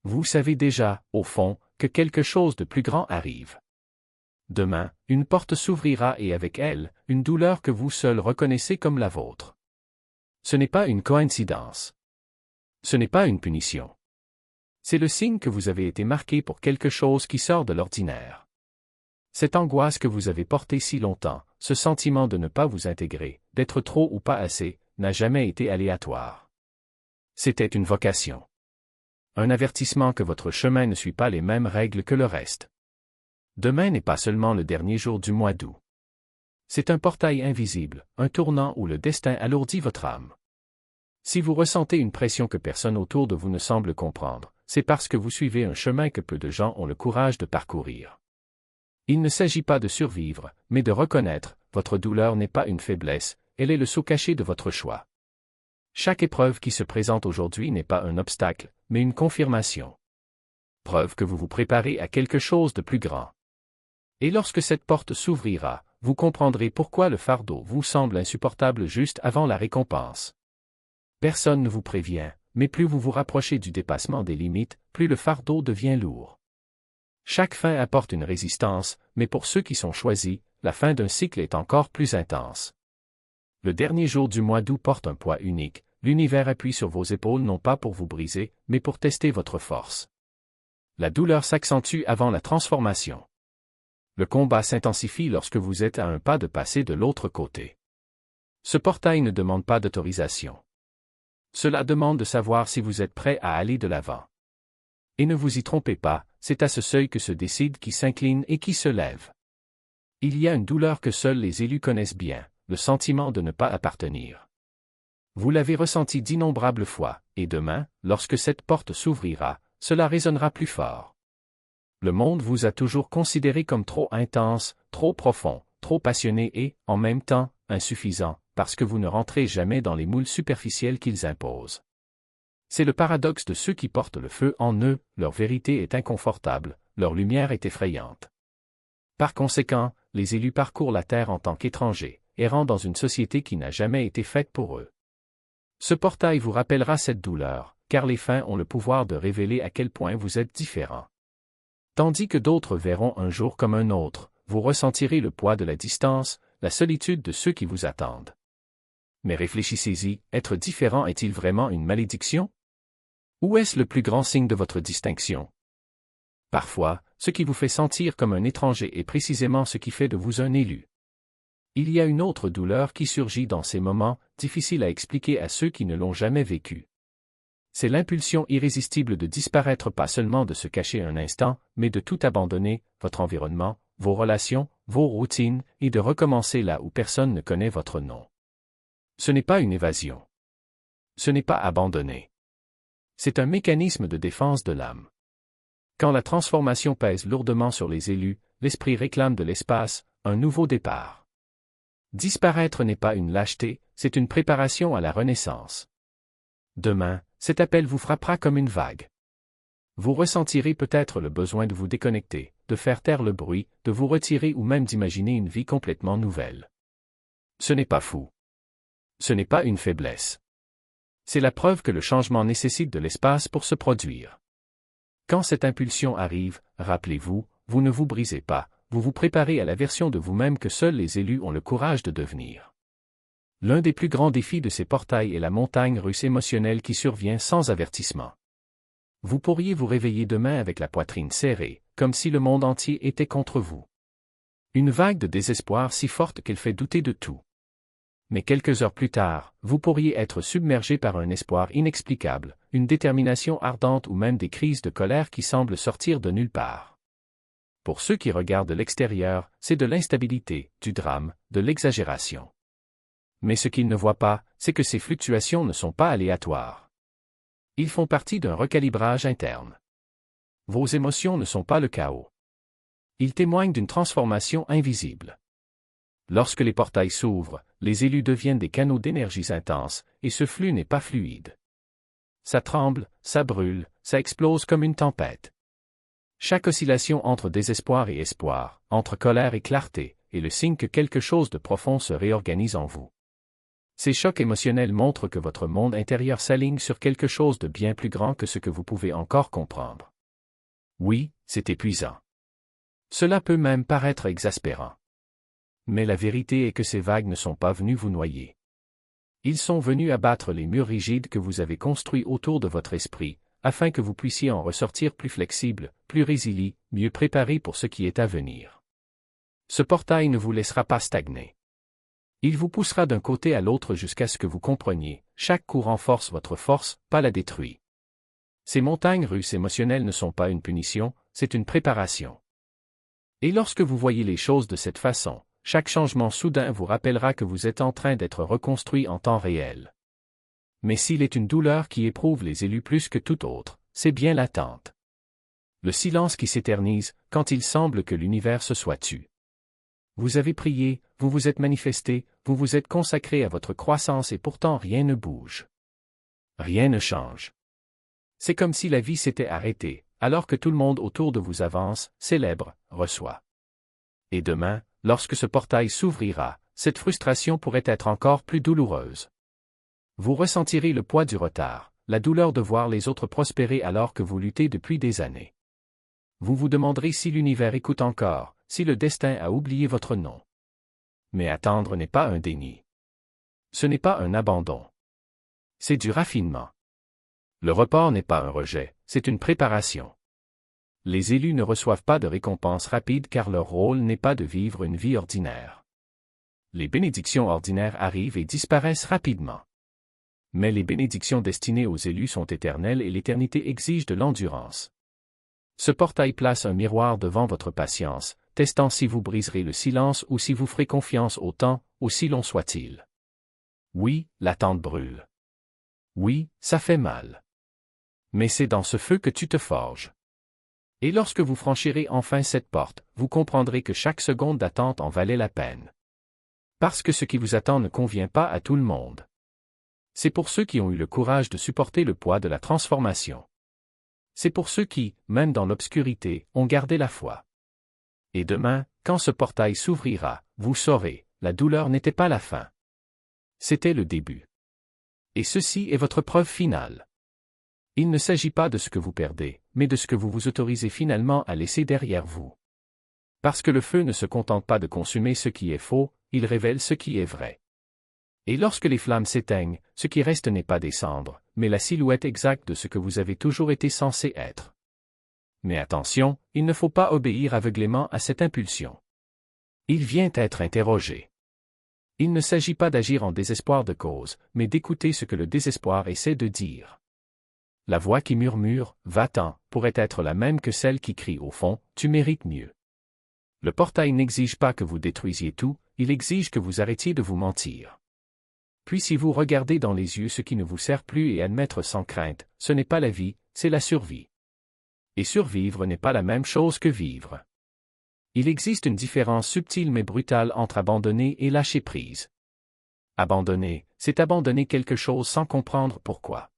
Vous savez déjà, au fond, que quelque chose de plus grand arrive. Demain, une porte s'ouvrira et avec elle, une douleur que vous seul reconnaissez comme la vôtre. Ce n'est pas une coïncidence. Ce n'est pas une punition. C'est le signe que vous avez été marqué pour quelque chose qui sort de l'ordinaire. Cette angoisse que vous avez portée si longtemps, ce sentiment de ne pas vous intégrer, d'être trop ou pas assez, n'a jamais été aléatoire. C'était une vocation. Un avertissement que votre chemin ne suit pas les mêmes règles que le reste. Demain n'est pas seulement le dernier jour du mois d'août. C'est un portail invisible, un tournant où le destin alourdit votre âme. Si vous ressentez une pression que personne autour de vous ne semble comprendre, c'est parce que vous suivez un chemin que peu de gens ont le courage de parcourir. Il ne s'agit pas de survivre, mais de reconnaître, votre douleur n'est pas une faiblesse, elle est le sceau caché de votre choix. Chaque épreuve qui se présente aujourd'hui n'est pas un obstacle, mais une confirmation. Preuve que vous vous préparez à quelque chose de plus grand. Et lorsque cette porte s'ouvrira, vous comprendrez pourquoi le fardeau vous semble insupportable juste avant la récompense. Personne ne vous prévient, mais plus vous vous rapprochez du dépassement des limites, plus le fardeau devient lourd. Chaque fin apporte une résistance, mais pour ceux qui sont choisis, la fin d'un cycle est encore plus intense. Le dernier jour du mois d'août porte un poids unique, l'univers appuie sur vos épaules non pas pour vous briser, mais pour tester votre force. La douleur s'accentue avant la transformation. Le combat s'intensifie lorsque vous êtes à un pas de passer de l'autre côté. Ce portail ne demande pas d'autorisation. Cela demande de savoir si vous êtes prêt à aller de l'avant. Et ne vous y trompez pas, c'est à ce seuil que se décide qui s'incline et qui se lève. Il y a une douleur que seuls les élus connaissent bien, le sentiment de ne pas appartenir. Vous l'avez ressenti d'innombrables fois, et demain, lorsque cette porte s'ouvrira, cela résonnera plus fort. Le monde vous a toujours considéré comme trop intense, trop profond, trop passionné et, en même temps, insuffisant, parce que vous ne rentrez jamais dans les moules superficiels qu'ils imposent. C'est le paradoxe de ceux qui portent le feu en eux, leur vérité est inconfortable, leur lumière est effrayante. Par conséquent, les élus parcourent la terre en tant qu'étrangers, errant dans une société qui n'a jamais été faite pour eux. Ce portail vous rappellera cette douleur, car les fins ont le pouvoir de révéler à quel point vous êtes différent. Tandis que d'autres verront un jour comme un autre, vous ressentirez le poids de la distance, la solitude de ceux qui vous attendent. Mais réfléchissez-y, être différent est-il vraiment une malédiction? Ou est-ce le plus grand signe de votre distinction? Parfois, ce qui vous fait sentir comme un étranger est précisément ce qui fait de vous un élu. Il y a une autre douleur qui surgit dans ces moments, difficile à expliquer à ceux qui ne l'ont jamais vécu. C'est l'impulsion irrésistible de disparaître, pas seulement de se cacher un instant, mais de tout abandonner, votre environnement, vos relations, vos routines, et de recommencer là où personne ne connaît votre nom. Ce n'est pas une évasion. Ce n'est pas abandonner. C'est un mécanisme de défense de l'âme. Quand la transformation pèse lourdement sur les élus, l'esprit réclame de l'espace, un nouveau départ. Disparaître n'est pas une lâcheté, c'est une préparation à la renaissance. Demain, cet appel vous frappera comme une vague. Vous ressentirez peut-être le besoin de vous déconnecter, de faire taire le bruit, de vous retirer ou même d'imaginer une vie complètement nouvelle. Ce n'est pas fou. Ce n'est pas une faiblesse. C'est la preuve que le changement nécessite de l'espace pour se produire. Quand cette impulsion arrive, rappelez-vous, vous ne vous brisez pas, vous vous préparez à la version de vous-même que seuls les élus ont le courage de devenir. L'un des plus grands défis de ces portails est la montagne russe émotionnelle qui survient sans avertissement. Vous pourriez vous réveiller demain avec la poitrine serrée, comme si le monde entier était contre vous. Une vague de désespoir si forte qu'elle fait douter de tout. Mais quelques heures plus tard, vous pourriez être submergé par un espoir inexplicable, une détermination ardente ou même des crises de colère qui semblent sortir de nulle part. Pour ceux qui regardent de l'extérieur, c'est de l'instabilité, du drame, de l'exagération. Mais ce qu'ils ne voient pas, c'est que ces fluctuations ne sont pas aléatoires. Ils font partie d'un recalibrage interne. Vos émotions ne sont pas le chaos. Ils témoignent d'une transformation invisible. Lorsque les portails s'ouvrent, les élus deviennent des canaux d'énergies intenses, et ce flux n'est pas fluide. Ça tremble, ça brûle, ça explose comme une tempête. Chaque oscillation entre désespoir et espoir, entre colère et clarté, est le signe que quelque chose de profond se réorganise en vous. Ces chocs émotionnels montrent que votre monde intérieur s'aligne sur quelque chose de bien plus grand que ce que vous pouvez encore comprendre. Oui, c'est épuisant. Cela peut même paraître exaspérant. Mais la vérité est que ces vagues ne sont pas venues vous noyer. Ils sont venus abattre les murs rigides que vous avez construits autour de votre esprit, afin que vous puissiez en ressortir plus flexible, plus résilient, mieux préparé pour ce qui est à venir. Ce portail ne vous laissera pas stagner. Il vous poussera d'un côté à l'autre jusqu'à ce que vous compreniez, chaque coup renforce votre force, pas la détruit. Ces montagnes russes émotionnelles ne sont pas une punition, c'est une préparation. Et lorsque vous voyez les choses de cette façon, chaque changement soudain vous rappellera que vous êtes en train d'être reconstruit en temps réel. Mais s'il est une douleur qui éprouve les élus plus que tout autre, c'est bien l'attente. Le silence qui s'éternise, quand il semble que l'univers se soit tu. Vous avez prié, vous vous êtes manifesté, vous vous êtes consacré à votre croissance et pourtant rien ne bouge. Rien ne change. C'est comme si la vie s'était arrêtée, alors que tout le monde autour de vous avance, célèbre, reçoit. Et demain, lorsque ce portail s'ouvrira, cette frustration pourrait être encore plus douloureuse. Vous ressentirez le poids du retard, la douleur de voir les autres prospérer alors que vous luttez depuis des années. Vous vous demanderez si l'univers écoute encore, si le destin a oublié votre nom. Mais attendre n'est pas un déni. Ce n'est pas un abandon. C'est du raffinement. Le report n'est pas un rejet, c'est une préparation. Les élus ne reçoivent pas de récompense rapide car leur rôle n'est pas de vivre une vie ordinaire. Les bénédictions ordinaires arrivent et disparaissent rapidement. Mais les bénédictions destinées aux élus sont éternelles et l'éternité exige de l'endurance. Ce portail place un miroir devant votre patience, testant si vous briserez le silence ou si vous ferez confiance au temps, aussi long soit-il. Oui, l'attente brûle. Oui, ça fait mal. Mais c'est dans ce feu que tu te forges. Et lorsque vous franchirez enfin cette porte, vous comprendrez que chaque seconde d'attente en valait la peine. Parce que ce qui vous attend ne convient pas à tout le monde. C'est pour ceux qui ont eu le courage de supporter le poids de la transformation. C'est pour ceux qui, même dans l'obscurité, ont gardé la foi. Et demain, quand ce portail s'ouvrira, vous saurez, la douleur n'était pas la fin. C'était le début. Et ceci est votre preuve finale. Il ne s'agit pas de ce que vous perdez, mais de ce que vous vous autorisez finalement à laisser derrière vous. Parce que le feu ne se contente pas de consumer ce qui est faux, il révèle ce qui est vrai. Et lorsque les flammes s'éteignent, ce qui reste n'est pas des cendres, mais la silhouette exacte de ce que vous avez toujours été censé être. Mais attention, il ne faut pas obéir aveuglément à cette impulsion. Il vient être interrogé. Il ne s'agit pas d'agir en désespoir de cause, mais d'écouter ce que le désespoir essaie de dire. La voix qui murmure « va-t'en » pourrait être la même que celle qui crie au fond « tu mérites mieux ». Le portail n'exige pas que vous détruisiez tout, il exige que vous arrêtiez de vous mentir. Puis si vous regardez dans les yeux ce qui ne vous sert plus et admettre sans crainte, ce n'est pas la vie, c'est la survie. Et survivre n'est pas la même chose que vivre. Il existe une différence subtile mais brutale entre abandonner et lâcher prise. Abandonner, c'est abandonner quelque chose sans comprendre pourquoi.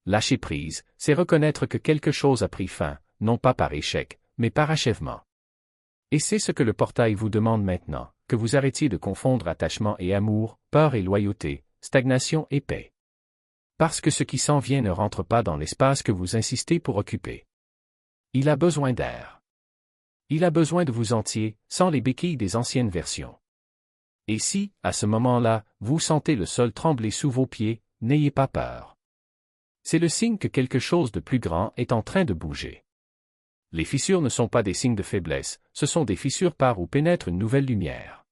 Lâcher prise, c'est reconnaître que quelque chose a pris fin, non pas par échec, mais par achèvement. Et c'est ce que le portail vous demande maintenant, que vous arrêtiez de confondre attachement et amour, peur et loyauté, stagnation et paix. Parce que ce qui s'en vient ne rentre pas dans l'espace que vous insistez pour occuper. Il a besoin d'air. Il a besoin de vous entier, sans les béquilles des anciennes versions. Et si, à ce moment-là, vous sentez le sol trembler sous vos pieds, n'ayez pas peur. C'est le signe que quelque chose de plus grand est en train de bouger. Les fissures ne sont pas des signes de faiblesse, ce sont des fissures par où pénètre une nouvelle lumière.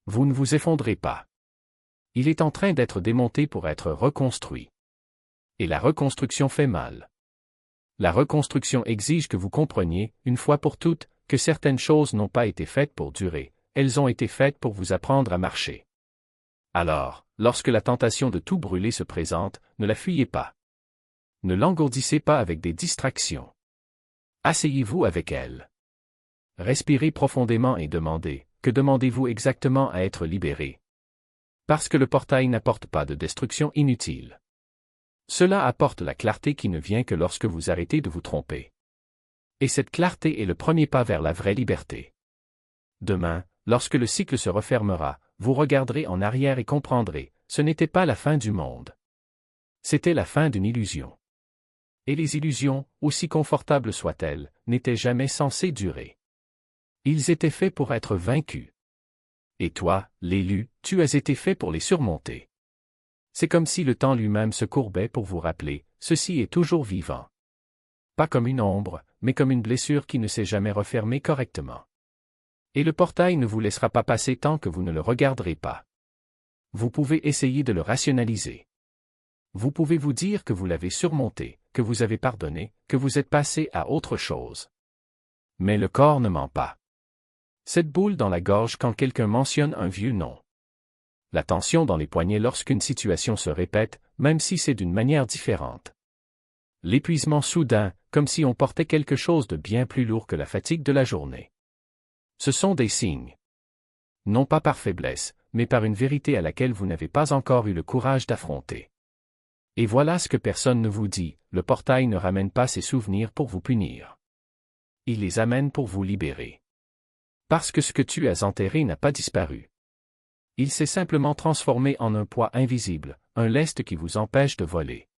Vous ne vous effondrez pas. Il est en train d'être démonté pour être reconstruit. Et la reconstruction fait mal. La reconstruction exige que vous compreniez, une fois pour toutes, que certaines choses n'ont pas été faites pour durer, elles ont été faites pour vous apprendre à marcher. Alors, lorsque la tentation de tout brûler se présente, ne la fuyez pas. Ne l'engourdissez pas avec des distractions. Asseyez-vous avec elle. Respirez profondément et demandez, que demandez-vous exactement à être libéré? Parce que le portail n'apporte pas de destruction inutile. Cela apporte la clarté qui ne vient que lorsque vous arrêtez de vous tromper. Et cette clarté est le premier pas vers la vraie liberté. Demain, lorsque le cycle se refermera, vous regarderez en arrière et comprendrez, ce n'était pas la fin du monde. C'était la fin d'une illusion. Et les illusions, aussi confortables soient-elles, n'étaient jamais censées durer. Ils étaient faits pour être vaincus. Et toi, l'élu, tu as été fait pour les surmonter. C'est comme si le temps lui-même se courbait pour vous rappeler, ceci est toujours vivant. Pas comme une ombre, mais comme une blessure qui ne s'est jamais refermée correctement. Et le portail ne vous laissera pas passer tant que vous ne le regarderez pas. Vous pouvez essayer de le rationaliser. Vous pouvez vous dire que vous l'avez surmonté, que vous avez pardonné, que vous êtes passé à autre chose. Mais le corps ne ment pas. Cette boule dans la gorge quand quelqu'un mentionne un vieux nom. La tension dans les poignets lorsqu'une situation se répète, même si c'est d'une manière différente. L'épuisement soudain, comme si on portait quelque chose de bien plus lourd que la fatigue de la journée. Ce sont des signes. Non pas par faiblesse, mais par une vérité à laquelle vous n'avez pas encore eu le courage d'affronter. Et voilà ce que personne ne vous dit, le portail ne ramène pas ses souvenirs pour vous punir. Il les amène pour vous libérer. Parce que ce que tu as enterré n'a pas disparu. Il s'est simplement transformé en un poids invisible, un lest qui vous empêche de voler.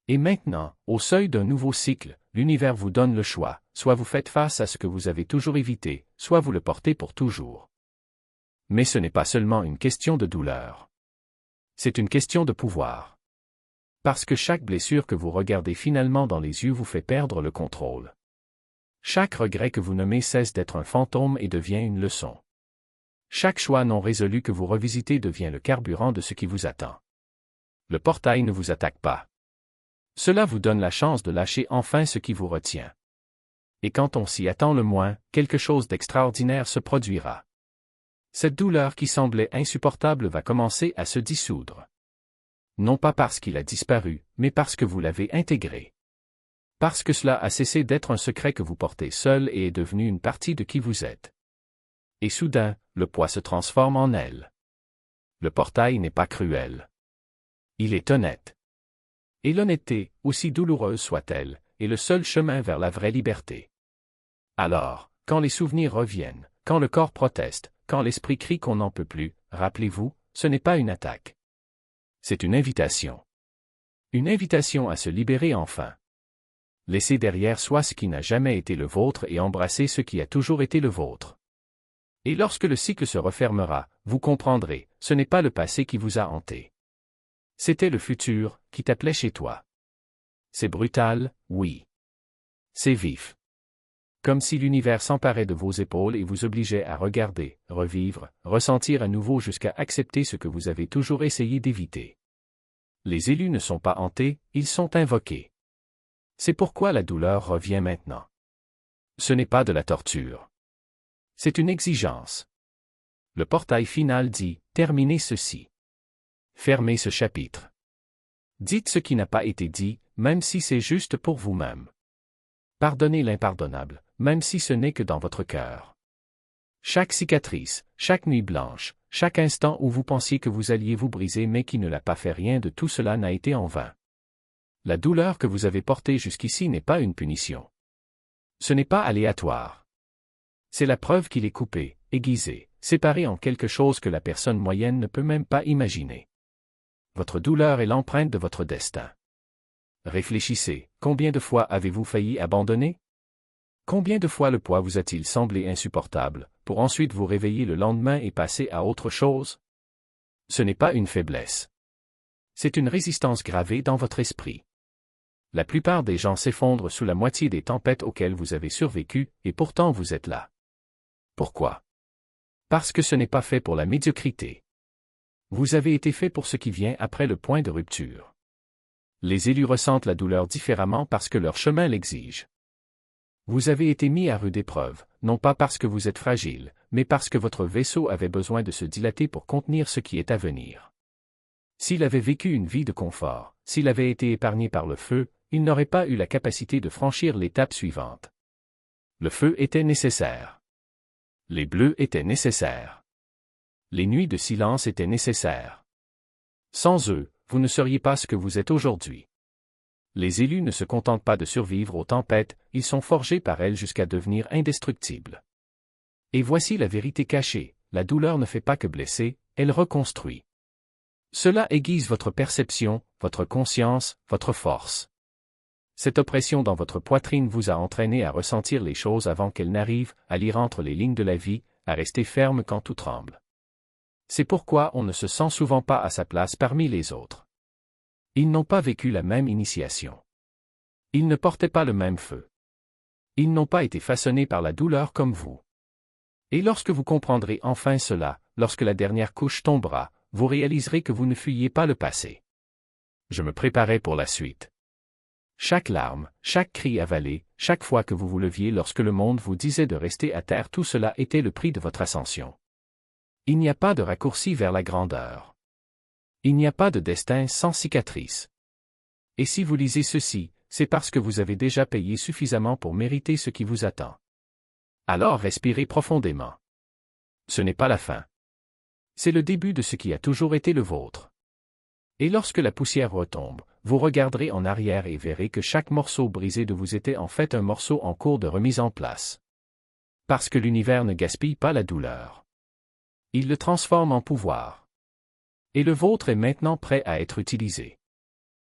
Et maintenant, au seuil d'un nouveau cycle, l'univers vous donne le choix, soit vous faites face à ce que vous avez toujours évité, soit vous le portez pour toujours. Mais ce n'est pas seulement une question de douleur. C'est une question de pouvoir. Parce que chaque blessure que vous regardez finalement dans les yeux vous fait perdre le contrôle. Chaque regret que vous nommez cesse d'être un fantôme et devient une leçon. Chaque choix non résolu que vous revisitez devient le carburant de ce qui vous attend. Le portail ne vous attaque pas. Cela vous donne la chance de lâcher enfin ce qui vous retient. Et quand on s'y attend le moins, quelque chose d'extraordinaire se produira. Cette douleur qui semblait insupportable va commencer à se dissoudre. Non pas parce qu'il a disparu, mais parce que vous l'avez intégré. Parce que cela a cessé d'être un secret que vous portez seul et est devenu une partie de qui vous êtes. Et soudain, le poids se transforme en aile. Le portail n'est pas cruel. Il est honnête. Et l'honnêteté, aussi douloureuse soit-elle, est le seul chemin vers la vraie liberté. Alors, quand les souvenirs reviennent, quand le corps proteste, quand l'esprit crie qu'on n'en peut plus, rappelez-vous, ce n'est pas une attaque. C'est une invitation. Une invitation à se libérer enfin. Laissez derrière soi ce qui n'a jamais été le vôtre et embrassez ce qui a toujours été le vôtre. Et lorsque le cycle se refermera, vous comprendrez, ce n'est pas le passé qui vous a hanté. C'était le futur, qui t'appelait chez toi. C'est brutal, oui. C'est vif. Comme si l'univers s'emparait de vos épaules et vous obligeait à regarder, revivre, ressentir à nouveau jusqu'à accepter ce que vous avez toujours essayé d'éviter. Les élus ne sont pas hantés, ils sont invoqués. C'est pourquoi la douleur revient maintenant. Ce n'est pas de la torture. C'est une exigence. Le portail final dit, terminez ceci. Fermez ce chapitre. Dites ce qui n'a pas été dit, même si c'est juste pour vous-même. Pardonnez l'impardonnable, même si ce n'est que dans votre cœur. Chaque cicatrice, chaque nuit blanche, chaque instant où vous pensiez que vous alliez vous briser mais qui ne l'a pas fait, rien de tout cela n'a été en vain. La douleur que vous avez portée jusqu'ici n'est pas une punition. Ce n'est pas aléatoire. C'est la preuve qu'il est coupé, aiguisé, séparé en quelque chose que la personne moyenne ne peut même pas imaginer. Votre douleur est l'empreinte de votre destin. Réfléchissez, combien de fois avez-vous failli abandonner? Combien de fois le poids vous a-t-il semblé insupportable, pour ensuite vous réveiller le lendemain et passer à autre chose? Ce n'est pas une faiblesse. C'est une résistance gravée dans votre esprit. La plupart des gens s'effondrent sous la moitié des tempêtes auxquelles vous avez survécu, et pourtant vous êtes là. Pourquoi? Parce que ce n'est pas fait pour la médiocrité. Vous avez été fait pour ce qui vient après le point de rupture. Les élus ressentent la douleur différemment parce que leur chemin l'exige. Vous avez été mis à rude épreuve, non pas parce que vous êtes fragile, mais parce que votre vaisseau avait besoin de se dilater pour contenir ce qui est à venir. S'il avait vécu une vie de confort, s'il avait été épargné par le feu, il n'aurait pas eu la capacité de franchir l'étape suivante. Le feu était nécessaire. Les bleus étaient nécessaires. Les nuits de silence étaient nécessaires. Sans eux, vous ne seriez pas ce que vous êtes aujourd'hui. Les élus ne se contentent pas de survivre aux tempêtes, ils sont forgés par elles jusqu'à devenir indestructibles. Et voici la vérité cachée, la douleur ne fait pas que blesser, elle reconstruit. Cela aiguise votre perception, votre conscience, votre force. Cette oppression dans votre poitrine vous a entraîné à ressentir les choses avant qu'elles n'arrivent, à lire entre les lignes de la vie, à rester ferme quand tout tremble. C'est pourquoi on ne se sent souvent pas à sa place parmi les autres. Ils n'ont pas vécu la même initiation. Ils ne portaient pas le même feu. Ils n'ont pas été façonnés par la douleur comme vous. Et lorsque vous comprendrez enfin cela, lorsque la dernière couche tombera, vous réaliserez que vous ne fuyiez pas le passé. Je me préparais pour la suite. Chaque larme, chaque cri avalé, chaque fois que vous vous leviez lorsque le monde vous disait de rester à terre, tout cela était le prix de votre ascension. Il n'y a pas de raccourci vers la grandeur. Il n'y a pas de destin sans cicatrice. Et si vous lisez ceci, c'est parce que vous avez déjà payé suffisamment pour mériter ce qui vous attend. Alors respirez profondément. Ce n'est pas la fin. C'est le début de ce qui a toujours été le vôtre. Et lorsque la poussière retombe, vous regarderez en arrière et verrez que chaque morceau brisé de vous était en fait un morceau en cours de remise en place. Parce que l'univers ne gaspille pas la douleur. Il le transforme en pouvoir. Et le vôtre est maintenant prêt à être utilisé.